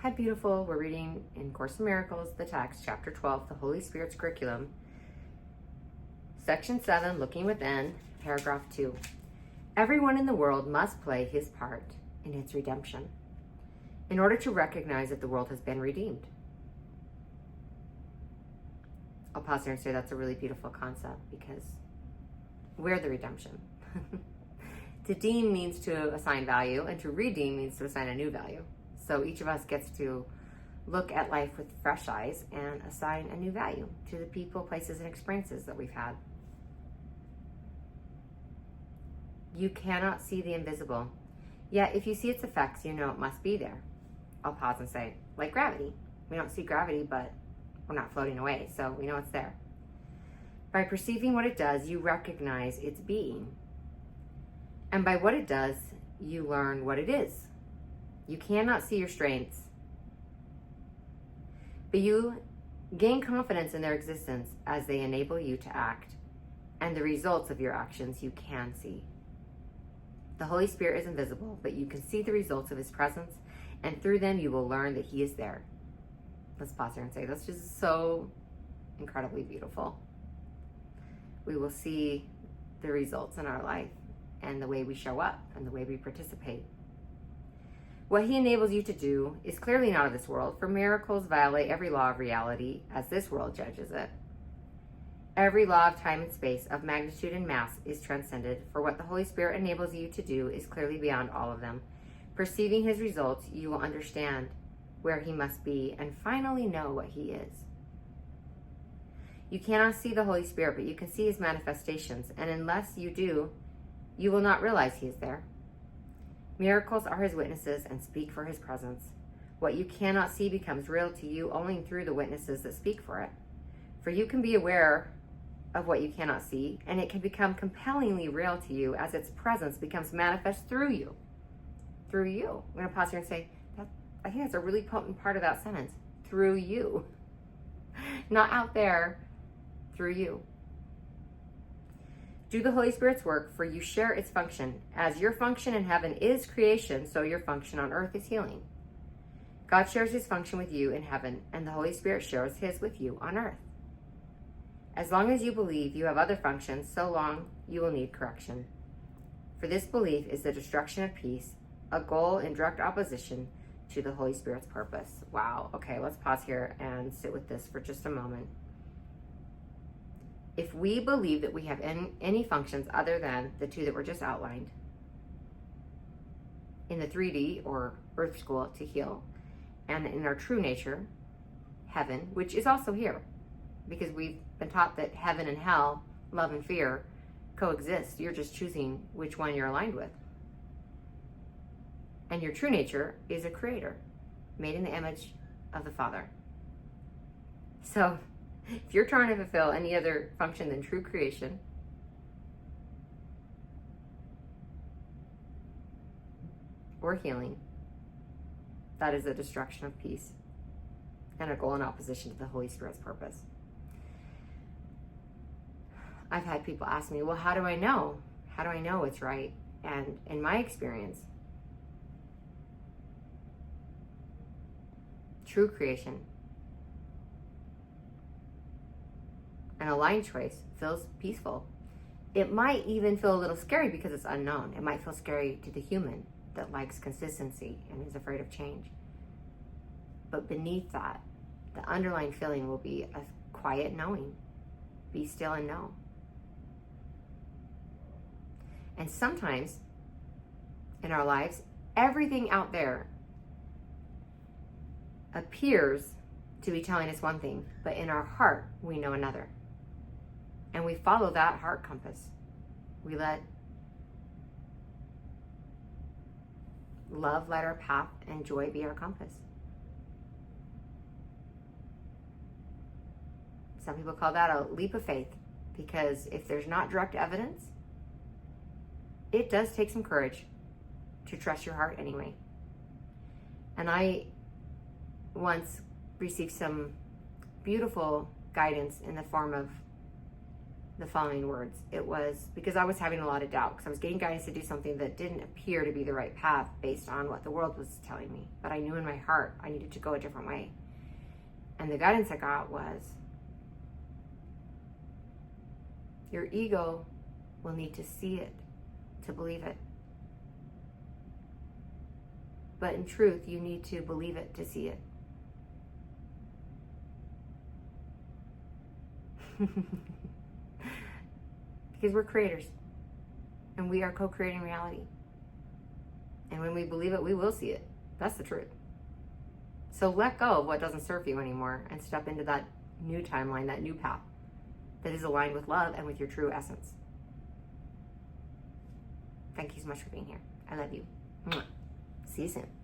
Hi, beautiful. We're reading in Course in Miracles, the text, chapter 12, the Holy Spirit's curriculum, section 7, looking within, paragraph 2. Everyone in the world must play his part in its redemption in order to recognize that the world has been redeemed. I'll pause here and say that's a really beautiful concept because we're the redemption. To deem means to assign value, and to redeem means to assign a new value. So each of us gets to look at life with fresh eyes and assign a new value to the people, places, and experiences that we've had. You cannot see the invisible. Yet if you see its effects, you know it must be there. I'll pause and say, like gravity. We don't see gravity, but we're not floating away, so we know it's there. By perceiving what it does, you recognize its being. And by what it does, you learn what it is. You cannot see your strengths, but you gain confidence in their existence as they enable you to act, and the results of your actions you can see. The Holy Spirit is invisible, but you can see the results of his presence, and through them you will learn that he is there. Let's pause here and say, that's just so incredibly beautiful. We will see the results in our life and the way we show up and the way we participate. What he enables you to do is clearly not of this world, for miracles violate every law of reality as this world judges it. Every law of time and space, of magnitude and mass, is transcended, for what the Holy Spirit enables you to do is clearly beyond all of them. Perceiving his results, you will understand where he must be and finally know what he is. You cannot see the Holy Spirit, but you can see his manifestations, and unless you do, you will not realize he is there. Miracles are his witnesses and speak for his presence. What you cannot see becomes real to you only through the witnesses that speak for it. For you can be aware of what you cannot see, and it can become compellingly real to you as its presence becomes manifest through you. Through you. I'm going to pause here and say, I think that's a really potent part of that sentence. Through you. Not out there, through you. Do the Holy Spirit's work, for you share its function. As your function in heaven is creation, so your function on earth is healing. God shares his function with you in heaven, and the Holy Spirit shares his with you on earth. As long as you believe you have other functions, so long you will need correction. For this belief is the destruction of peace, a goal in direct opposition to the Holy Spirit's purpose. Wow. Okay, let's pause here and sit with this for just a moment. If we believe that we have any functions other than the two that were just outlined in the 3D or earth school to heal, and in our true nature, heaven, which is also here, because we've been taught that heaven and hell, love and fear, coexist. You're just choosing which one you're aligned with. And your true nature is a creator, made in the image of the Father. So, if you're trying to fulfill any other function than true creation, or healing, that is a destruction of peace and a goal in opposition to the Holy Spirit's purpose. I've had people ask me, well, how do I know? How do I know it's right? And in my experience, true creation, an aligned choice feels peaceful. It might even feel a little scary because it's unknown. It might feel scary to the human that likes consistency and is afraid of change. But beneath that, the underlying feeling will be a quiet knowing. Be still and know. And sometimes in our lives, everything out there appears to be telling us one thing, but in our heart, we know another. And we follow that heart compass. We let love light our path and joy be our compass. Some people call that a leap of faith, because if there's not direct evidence, it does take some courage to trust your heart anyway. And I once received some beautiful guidance in the form of the following words. It was because I was having a lot of doubt, because I was getting guidance to do something that didn't appear to be the right path based on what the world was telling me. But I knew in my heart I needed to go a different way. And the guidance I got was, your ego will need to see it to believe it. But in truth, you need to believe it to see it. Because we're creators. And we are co-creating reality. And when we believe it, we will see it. That's the truth. So let go of what doesn't serve you anymore and step into that new timeline, that new path that is aligned with love and with your true essence. Thank you so much for being here. I love you. See you soon.